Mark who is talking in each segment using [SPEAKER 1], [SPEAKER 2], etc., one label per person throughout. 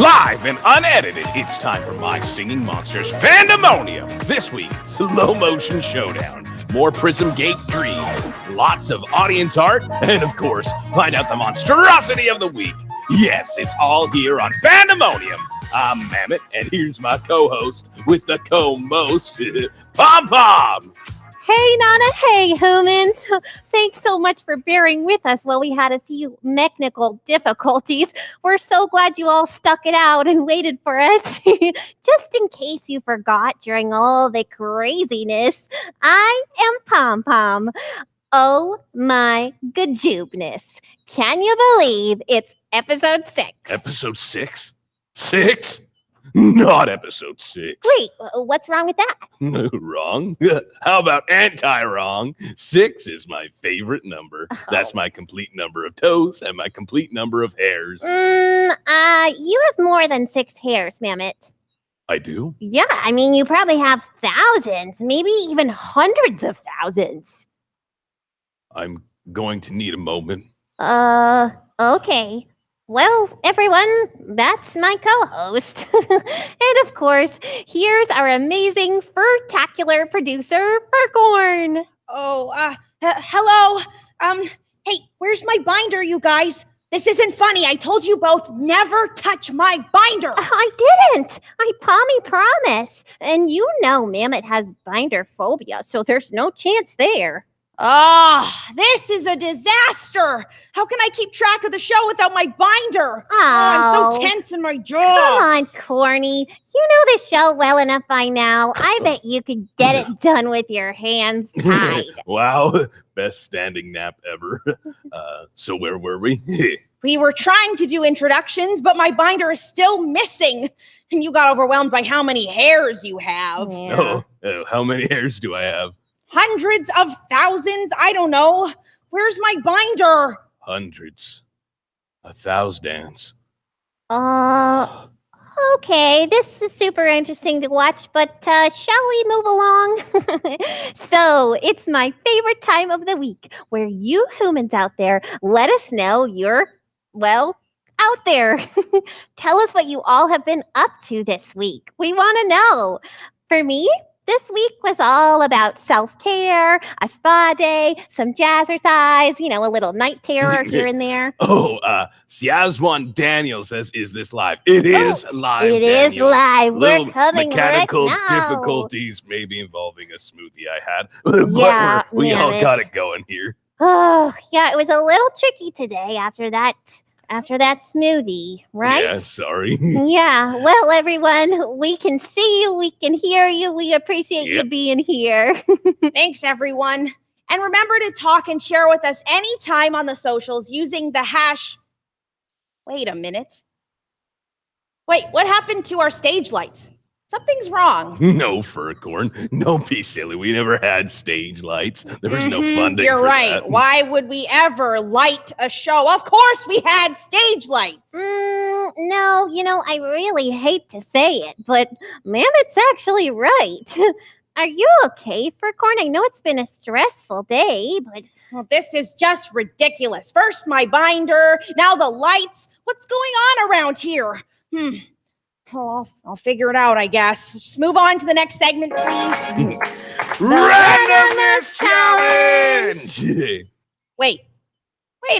[SPEAKER 1] Live and unedited, it's time for my Singing Monsters Fandemonium. This week, slow motion showdown, more Prism Gate dreams, lots of audience art, and of course, find out the monstrosity of the week. Yes, it's all here on Fandemonium. I'm Mammott, and here's my co-host with the co-most, PomPom.
[SPEAKER 2] Hey, Nana. Hey, humans. Thanks so much for bearing with us while we had a few technical difficulties. We're so glad you all stuck it out and waited for us. Just in case you forgot during all the craziness, I am PomPom. Oh my gajubness. Can you believe it's episode 6?
[SPEAKER 1] Episode 6? 6? Not episode 6.
[SPEAKER 2] Wait, what's wrong with that?
[SPEAKER 1] Wrong? How about anti-wrong? 6 is my favorite number. Oh. That's my complete number of toes and my complete number of hairs.
[SPEAKER 2] You have more than 6 hairs, Mammott.
[SPEAKER 1] I do?
[SPEAKER 2] Yeah, I mean, you probably have thousands, maybe even hundreds of thousands.
[SPEAKER 1] I'm going to need a moment.
[SPEAKER 2] Okay. Well, everyone, that's my co-host. And of course, here's our amazing fur-tacular producer, Furcorn.
[SPEAKER 3] Hello. Hey, where's my binder, you guys? This isn't funny. I told you both never touch my binder.
[SPEAKER 2] I didn't. I promise. And you know Mammott has binder phobia, so there's no chance there.
[SPEAKER 3] This is a disaster. How can I keep track of the show without my binder?
[SPEAKER 2] Oh,
[SPEAKER 3] I'm so tense in my jaw.
[SPEAKER 2] Come on, Corny. You know the show well enough by now. I bet you could get it done with your hands tied.
[SPEAKER 1] Wow, best standing nap ever. So where were we?
[SPEAKER 3] We were trying to do introductions, but my binder is still missing. And you got overwhelmed by how many hairs you have.
[SPEAKER 2] Yeah.
[SPEAKER 1] Oh, how many hairs do I have?
[SPEAKER 3] Hundreds of thousands? I don't know. Where's my binder?
[SPEAKER 1] Hundreds. 1,000.
[SPEAKER 2] Okay, this is super interesting to watch, but shall we move along? So, it's my favorite time of the week where you humans out there let us know you're, well, out there. Tell us what you all have been up to this week. We want to know. For me, this week was all about self-care, a spa day, some jazzercise, a little night terror here and there.
[SPEAKER 1] Siazwan Daniel says, is this live? It is live,
[SPEAKER 2] It
[SPEAKER 1] Daniel.
[SPEAKER 2] is live.
[SPEAKER 1] Little
[SPEAKER 2] We're coming
[SPEAKER 1] mechanical
[SPEAKER 2] right now.
[SPEAKER 1] difficulties maybe involving a smoothie I had. But
[SPEAKER 2] Yeah,
[SPEAKER 1] we all
[SPEAKER 2] Mammott.
[SPEAKER 1] got it going here.
[SPEAKER 2] Oh, yeah, it was a little tricky today after that smoothie, right?
[SPEAKER 1] Yeah, sorry.
[SPEAKER 2] Yeah, well, everyone, we can see you, we can hear you, we appreciate you being here.
[SPEAKER 3] Thanks, everyone. And remember to talk and share with us anytime on the socials using the hash... Wait a minute. Wait, what happened to our stage lights? Something's wrong.
[SPEAKER 1] No, Furcorn. Don't be silly. We never had stage lights. There was no funding
[SPEAKER 3] You're
[SPEAKER 1] for
[SPEAKER 3] right.
[SPEAKER 1] that.
[SPEAKER 3] Why would we ever light a show? Of course we had stage lights.
[SPEAKER 2] No, I really hate to say it, but Mammott's actually right. Are you okay, Furcorn? I know it's been a stressful day, but...
[SPEAKER 3] Well, this is just ridiculous. First my binder, now the lights. What's going on around here? Oh, I'll figure it out, I guess. Just move on to the next segment, please.
[SPEAKER 1] Randomness challenge!
[SPEAKER 3] Wait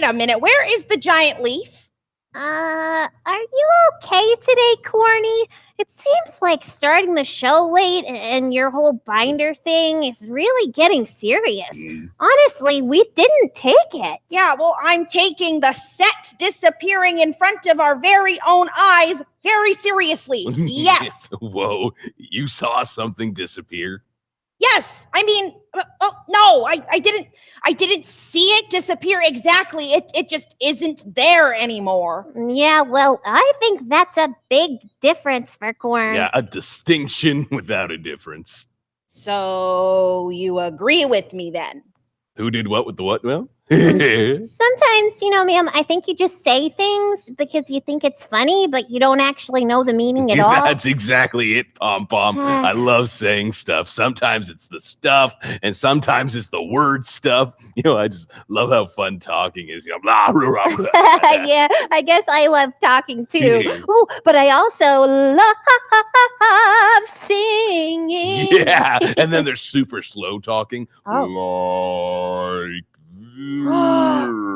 [SPEAKER 3] a minute. Where is the giant leaf?
[SPEAKER 2] Are you okay today, Corny? It seems like starting the show late and your whole binder thing is really getting serious. Honestly, we didn't take it.
[SPEAKER 3] Yeah, well, I'm taking the set disappearing in front of our very own eyes very seriously. Yes.
[SPEAKER 1] Whoa, you saw something disappear?
[SPEAKER 3] Yes, I mean, no, I didn't see it disappear exactly. It just isn't there anymore.
[SPEAKER 2] Yeah, well, I think that's a big difference, Furcorn.
[SPEAKER 1] Yeah, a distinction without a difference.
[SPEAKER 3] So you agree with me then?
[SPEAKER 1] Who did what with the what? Well,
[SPEAKER 2] Sometimes, ma'am, I think you just say things because you think it's funny, but you don't actually know the meaning at all.
[SPEAKER 1] That's exactly it, PomPom. I love saying stuff. Sometimes it's the stuff, and sometimes it's the word stuff. I just love how fun talking is. Blah, blah, blah, blah.
[SPEAKER 2] Yeah, I guess I love talking too. Ooh, but I also love singing.
[SPEAKER 1] Yeah, and then there's super slow talking.
[SPEAKER 2] Oh.
[SPEAKER 1] Like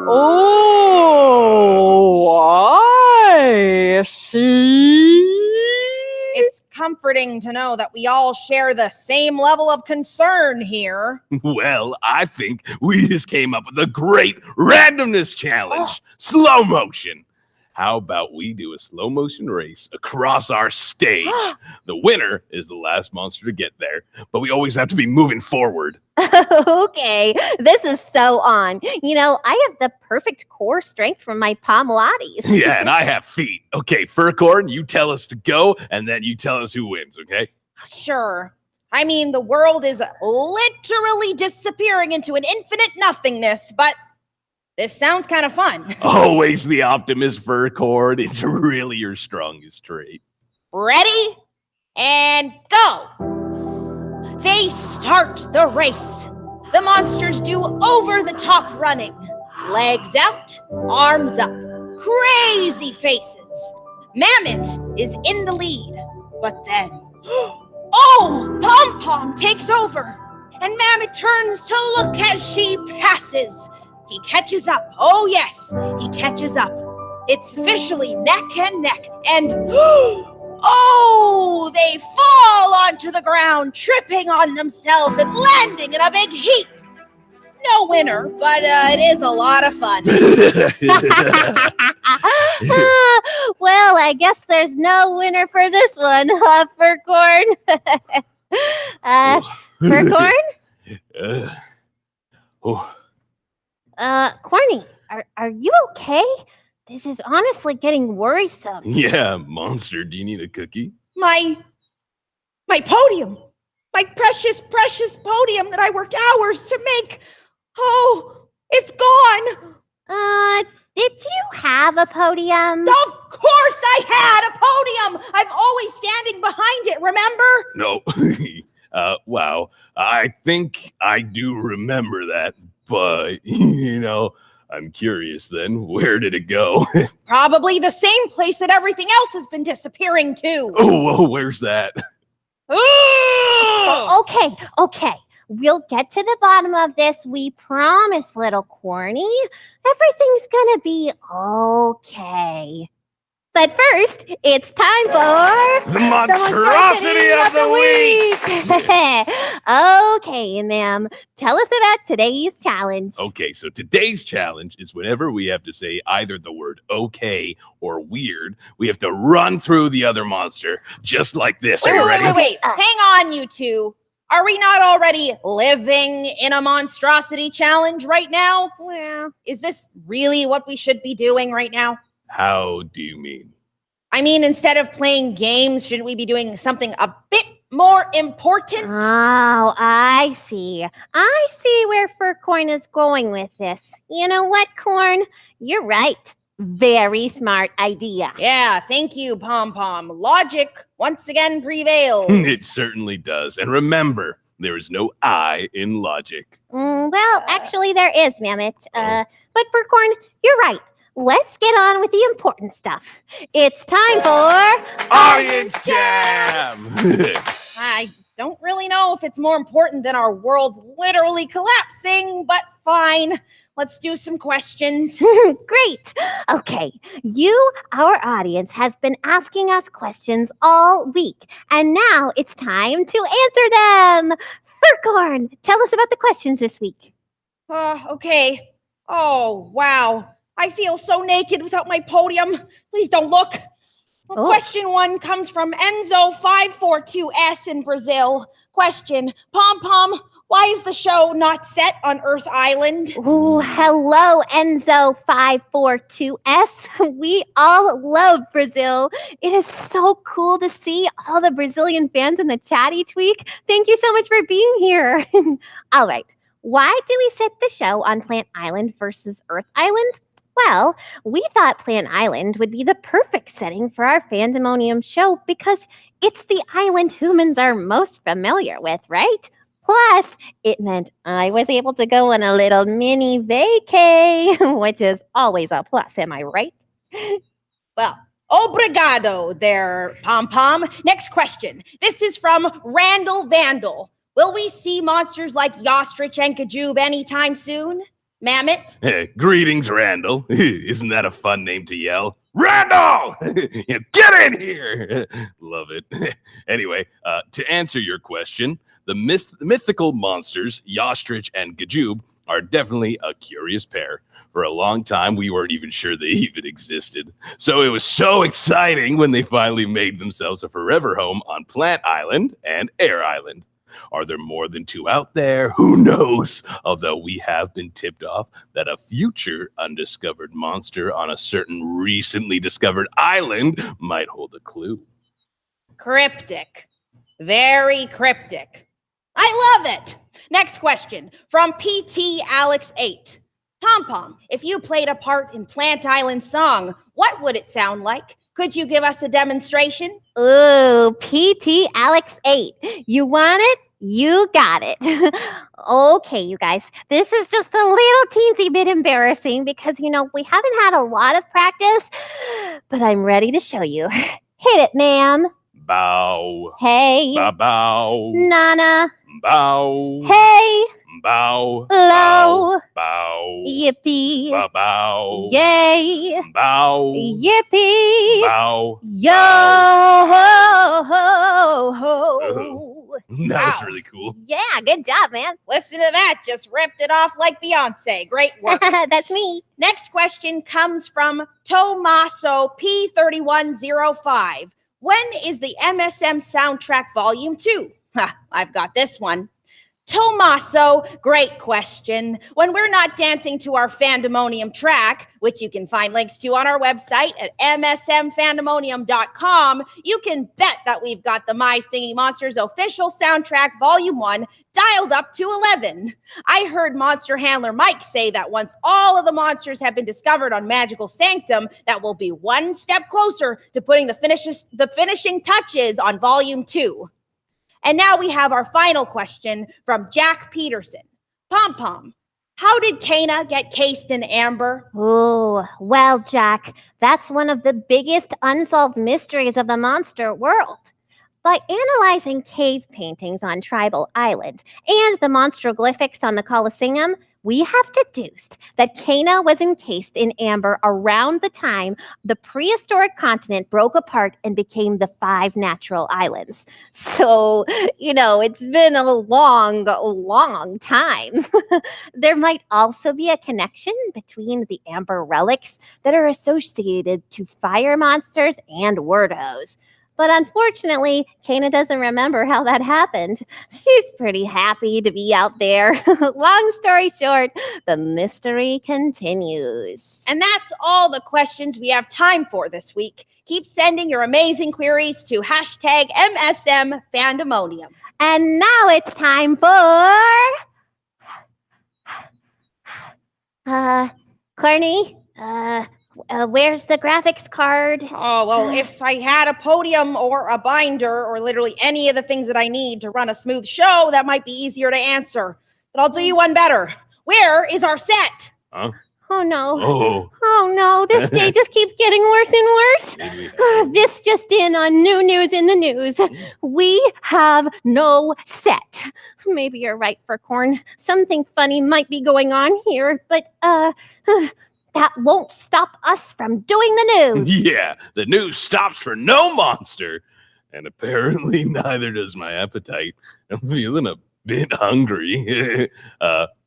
[SPEAKER 2] Oh, I see.
[SPEAKER 3] It's comforting to know that we all share the same level of concern here.
[SPEAKER 1] Well, I think we just came up with a great randomness challenge. Slow motion. How about we do a slow motion race across our stage? The winner is the last monster to get there, but we always have to be moving forward.
[SPEAKER 2] Okay, this is so on. I have the perfect core strength from my Pomlates.
[SPEAKER 1] Yeah, and I have feet. Okay, Furcorn, you tell us to go, and then you tell us who wins, okay?
[SPEAKER 3] Sure. I mean, the world is literally disappearing into an infinite nothingness, but this sounds kind of fun.
[SPEAKER 1] Always the optimist, Furcorn. It's really your strongest trait.
[SPEAKER 3] Ready? And go! They start the race. The monsters do over-the-top running. Legs out, arms up, crazy faces. Mammott is in the lead, but then... Oh! PomPom takes over, and Mammott turns to look as she passes. He catches up. Oh, yes, he catches up. It's officially neck and neck, and... Oh, they fall onto the ground, tripping on themselves and landing in a big heap. No winner, but it is a lot of fun.
[SPEAKER 2] Well, I guess there's no winner for this one, Furcorn. Furcorn? Corny, are you okay? This is honestly getting worrisome.
[SPEAKER 1] Yeah, monster, do you need a cookie?
[SPEAKER 3] My podium. My precious, precious podium that I worked hours to make. Oh, it's gone.
[SPEAKER 2] Did you have a podium?
[SPEAKER 3] Of course I had a podium. I'm always standing behind it, remember?
[SPEAKER 1] No. Wow. I think I do remember that, but, I'm curious then. Where did it go?
[SPEAKER 3] Probably the same place that everything else has been disappearing to.
[SPEAKER 1] Oh, where's that?
[SPEAKER 2] Okay. We'll get to the bottom of this. We promise, little Corny. Everything's gonna be okay. But first, it's time for...
[SPEAKER 1] The Monstrosity of the Week!
[SPEAKER 2] Okay, ma'am. Tell us about today's challenge.
[SPEAKER 1] Okay, so today's challenge is whenever we have to say either the word okay or weird, we have to run through the other monster, just like this. Are you ready?
[SPEAKER 3] Wait. Hang on, you two. Are we not already living in a monstrosity challenge right now?
[SPEAKER 2] Well,
[SPEAKER 3] is this really what we should be doing right now?
[SPEAKER 1] How do you mean?
[SPEAKER 3] I mean, instead of playing games, shouldn't we be doing something a bit more important?
[SPEAKER 2] Oh, I see. I see where Furcorn is going with this. You know what, Corn? You're right. Very smart idea.
[SPEAKER 3] Yeah, thank you, PomPom. Logic once again prevails.
[SPEAKER 1] It certainly does. And remember, there is no I in logic.
[SPEAKER 2] Well, actually, there is, Mammott. But Furcorn, you're right. Let's get on with the important stuff. It's time for...
[SPEAKER 1] Audience Jam!
[SPEAKER 3] I don't really know if it's more important than our world literally collapsing, but fine. Let's do some questions.
[SPEAKER 2] Great. Okay. You, our audience, has been asking us questions all week, and now it's time to answer them. Furcorn, tell us about the questions this week.
[SPEAKER 3] Okay. Oh, wow. I feel so naked without my podium. Please don't look. Well, question 1 comes from Enzo542S in Brazil. Question, PomPom, why is the show not set on Earth Island?
[SPEAKER 2] Oh, hello, Enzo542S. We all love Brazil. It is so cool to see all the Brazilian fans in the chat each week. Thank you so much for being here. All right. Why do we set the show on Plant Island versus Earth Island? Well, we thought Plant Island would be the perfect setting for our Fandemonium show because it's the island humans are most familiar with, right? Plus, it meant I was able to go on a little mini vacay, which is always a plus, am I right?
[SPEAKER 3] Well, obrigado there, PomPom. Next question. This is from Randall Vandal. Will we see monsters like Yostrich and Kajube anytime soon? Mammott?
[SPEAKER 1] Hey, greetings, Randall. Isn't that a fun name to yell? Randall! Get in here! Love it. Anyway, to answer your question, the mythical monsters, Yostrich and Kajube, are definitely a curious pair. For a long time, we weren't even sure they even existed. So it was so exciting when they finally made themselves a forever home on Plant Island and Air Island. Are there more than two out there? Who knows? Although we have been tipped off that a future undiscovered monster on a certain recently discovered island might hold a clue.
[SPEAKER 3] Cryptic. Very cryptic. I love it. Next question from PT Alex 8. PomPom, if you played a part in Plant Island song, what would it sound like? Could you give us a demonstration?
[SPEAKER 2] Ooh, PT Alex 8. You want it? You got it. Okay, you guys, this is just a little teensy bit embarrassing because, we haven't had a lot of practice, but I'm ready to show you. Hit it, ma'am.
[SPEAKER 1] Bow.
[SPEAKER 2] Hey.
[SPEAKER 1] Bow.
[SPEAKER 2] Nana.
[SPEAKER 1] Bow.
[SPEAKER 2] Hey.
[SPEAKER 1] Bow.
[SPEAKER 2] Low.
[SPEAKER 1] Bow.
[SPEAKER 2] Yippee.
[SPEAKER 1] Bow.
[SPEAKER 2] Yay.
[SPEAKER 1] Bow.
[SPEAKER 2] Yippee.
[SPEAKER 1] Bow.
[SPEAKER 2] Yo ho ho ho.
[SPEAKER 1] That was really cool.
[SPEAKER 2] Yeah, good job, man.
[SPEAKER 3] Listen to that. Just riffed it off like Beyonce. Great work.
[SPEAKER 2] That's me.
[SPEAKER 3] Next question comes from Tomaso P3105. When is the MSM soundtrack volume 2? I've got this one. Tomaso, great question. When we're not dancing to our Fandemonium track, which you can find links to on our website at msmfandemonium.com, you can bet that we've got the My Singing Monsters official soundtrack volume 1 dialed up to 11. I heard monster handler Mike say that once all of the monsters have been discovered on Magical Sanctum, that we'll be one step closer to putting the finishing touches on volume 2. And now we have our final question from Jack Peterson. PomPom, how did Kana get cased in amber?
[SPEAKER 2] Oh, well, Jack, that's one of the biggest unsolved mysteries of the monster world. By analyzing cave paintings on Tribal Island and the monstroglyphics on the Colosseum, we have deduced that Kana was encased in amber around the time the prehistoric continent broke apart and became the 5 natural islands. So, it's been a long time. There might also be a connection between the amber relics that are associated to fire monsters and Wordos. But unfortunately, Kana doesn't remember how that happened. She's pretty happy to be out there. Long story short, the mystery continues.
[SPEAKER 3] And that's all the questions we have time for this week. Keep sending your amazing queries to hashtag MSM Fandemonium.
[SPEAKER 2] And now it's time for... Courtney, where's the graphics card?
[SPEAKER 3] Oh, well, if I had a podium or a binder or literally any of the things that I need to run a smooth show, that might be easier to answer. But I'll do you one better. Where is our set?
[SPEAKER 1] Huh?
[SPEAKER 2] Oh, no.
[SPEAKER 1] Oh
[SPEAKER 2] No, this day just keeps getting worse and worse. This just in on new news in the news. We have no set. Maybe you're right, Furcorn. Something funny might be going on here, but, that won't stop us from doing the news.
[SPEAKER 1] Yeah, the news stops for no monster. And apparently neither does my appetite. I'm feeling a bit hungry.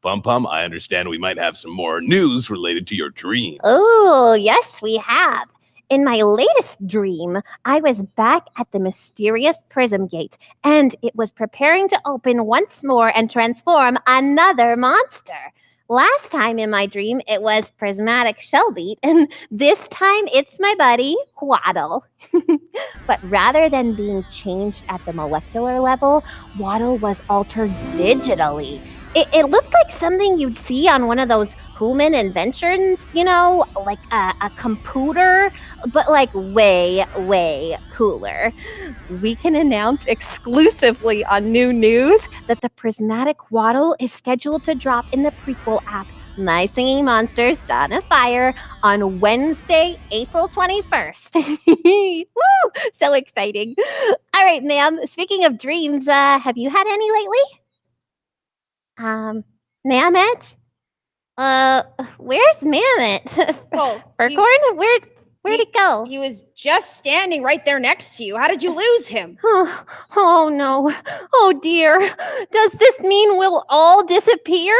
[SPEAKER 1] PomPom, I understand we might have some more news related to your dreams.
[SPEAKER 2] Oh, yes, we have. In my latest dream, I was back at the mysterious Prism Gate, and it was preparing to open once more and transform another monster. Last time in my dream, it was Prismatic Shellbeat, and this time it's my buddy, Waddle. But rather than being changed at the molecular level, Waddle was altered digitally. It looked like something you'd see on one of those human inventions, like a computer, but like way, way cooler. We can announce exclusively on New News that the prismatic waddle is scheduled to drop in the prequel app, My Singing Monsters Dawn of Fire, on Wednesday, April 21st. Woo! So exciting. All right, ma'am. Speaking of dreams, have you had any lately? Mammott? Where's Mammott?
[SPEAKER 3] Well,
[SPEAKER 2] Furcorn? Where'd he go?
[SPEAKER 3] He was just standing right there next to you. How did you lose him?
[SPEAKER 2] Oh no. Oh dear. Does this mean we'll all disappear?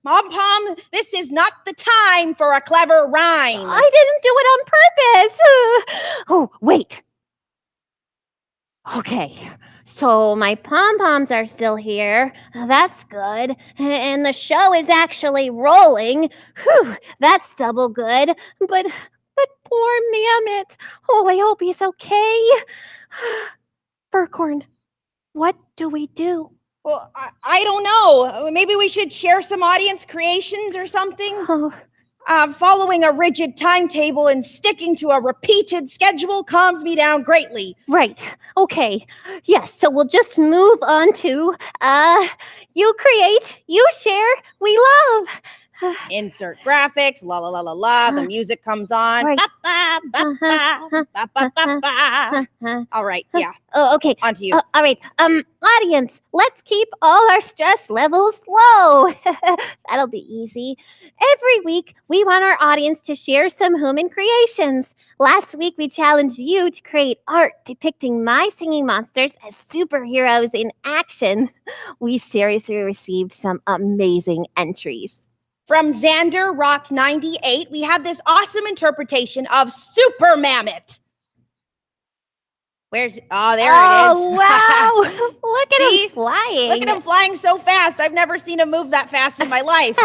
[SPEAKER 3] PomPom, this is not the time for a clever rhyme.
[SPEAKER 2] I didn't do it on purpose. Oh, wait. Okay. So my pom-poms are still here. That's good. And the show is actually rolling. Whew, that's double good. But poor Mammott. Oh, I hope he's okay. Furcorn, what do we do?
[SPEAKER 3] Well, I don't know. Maybe we should share some audience creations or something?
[SPEAKER 2] Oh,
[SPEAKER 3] Following a rigid timetable and sticking to a repeated schedule calms me down greatly.
[SPEAKER 2] right. Okay. Yes, so we'll just move on to, you create, you share, we love.
[SPEAKER 3] Insert graphics, la la la la la, the music comes on.
[SPEAKER 2] Right.
[SPEAKER 3] Ba, ba, ba, ba, ba, ba, ba, ba. All right, yeah,
[SPEAKER 2] Oh, okay.
[SPEAKER 3] on to you.
[SPEAKER 2] All right. Audience, let's keep all our stress levels low. That'll be easy. Every week, we want our audience to share some human creations. Last week, we challenged you to create art depicting My Singing Monsters as superheroes in action. We seriously received some amazing entries.
[SPEAKER 3] From Xander Rock 98, we have this awesome interpretation of Super Mammott. There it is.
[SPEAKER 2] Oh, wow. Look at him flying.
[SPEAKER 3] Look at him flying so fast. I've never seen him move that fast in my life.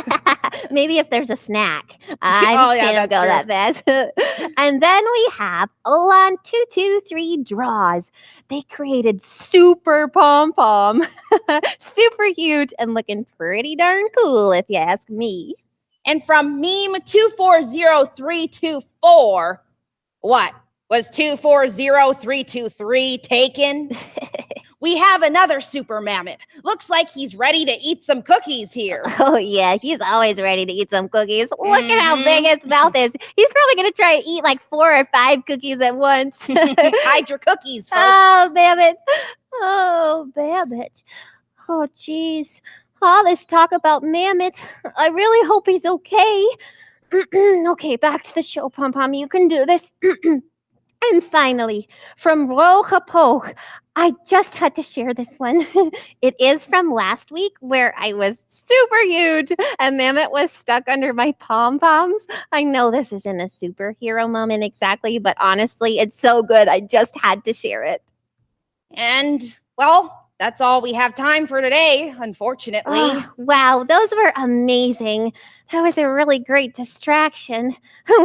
[SPEAKER 2] Maybe if there's a snack. I've seen him go that fast. And then we have Olan 223 Draws. They created Super PomPom. Super huge and looking pretty darn cool, if you ask me.
[SPEAKER 3] And from Meme 240324, what? Was 240323 taken? We have another Super Mammott. Looks like he's ready to eat some cookies here.
[SPEAKER 2] Oh, yeah, he's always ready to eat some cookies. Look at how big his mouth is. He's probably going to try to eat like 4 or 5 cookies at once.
[SPEAKER 3] Hide your cookies, folks.
[SPEAKER 2] Oh, Mammott. Oh, Mammott. Oh, geez. All this talk about Mammott. I really hope he's okay. Okay, back to the show, PomPom. You can do this. And finally, from Rojapoch, I just had to share this one. It is from last week where I was super huge and Mammott was stuck under my pom-poms. I know this isn't a superhero moment exactly, but honestly, it's so good. I just had to share it.
[SPEAKER 3] And, well, that's all we have time for today, unfortunately.
[SPEAKER 2] Oh, wow, those were amazing. That was a really great distraction.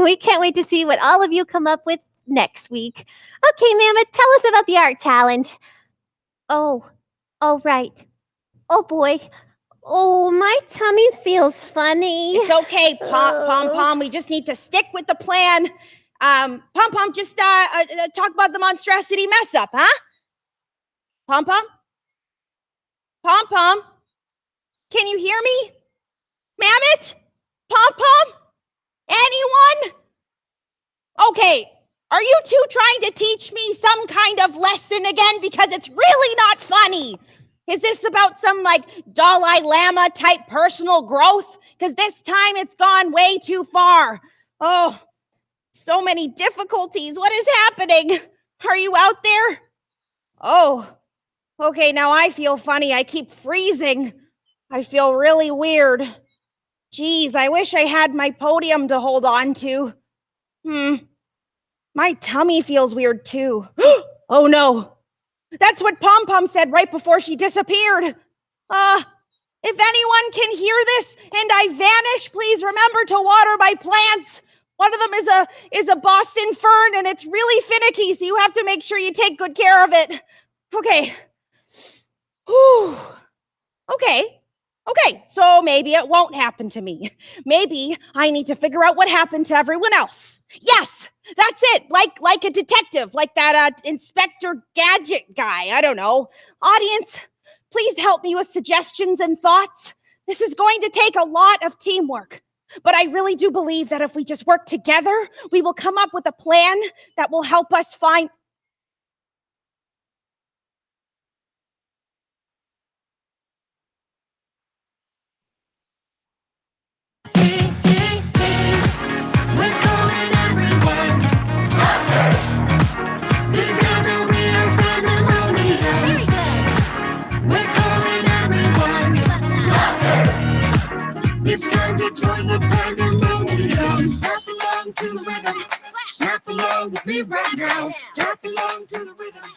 [SPEAKER 2] We can't wait to see what all of you come up with next week. Okay, Mammott, tell us about the art challenge. Oh, right. Oh boy. Oh, my tummy feels funny.
[SPEAKER 3] It's okay, PomPom. We just need to stick with the plan. PomPom, just talk about the Monstrosity mess up, huh? PomPom? PomPom? Can you hear me? Mammott? PomPom? Anyone? Okay. Are you two trying to teach me some kind of lesson again? Because it's really not funny. Is this about some Dalai Lama type personal growth? Because this time it's gone way too far. Oh, so many difficulties. What is happening? Are you out there? Oh, okay, now I feel funny. I keep freezing. I feel really weird. Geez, I wish I had my podium to hold on to. My tummy feels weird too. Oh no. That's what PomPom said right before she disappeared. If anyone can hear this and I vanish, please remember to water my plants. One of them is a Boston fern and it's really finicky, so you have to make sure you take good care of it. Okay. Whew. Okay. Okay, so maybe it won't happen to me. Maybe I need to figure out what happened to everyone else. Yes, that's it. Like a detective, like that Inspector Gadget guy. I don't know. Audience, please help me with suggestions and thoughts. This is going to take a lot of teamwork. But I really do believe that if we just work together, we will come up with a plan that will help us find...
[SPEAKER 4] We're calling everyone. Together we are Fandemonium. Very good. We're calling everyone. It's time to join the Pandemonium. Tap along to the rhythm. Snap along with me right now. Tap along to the rhythm.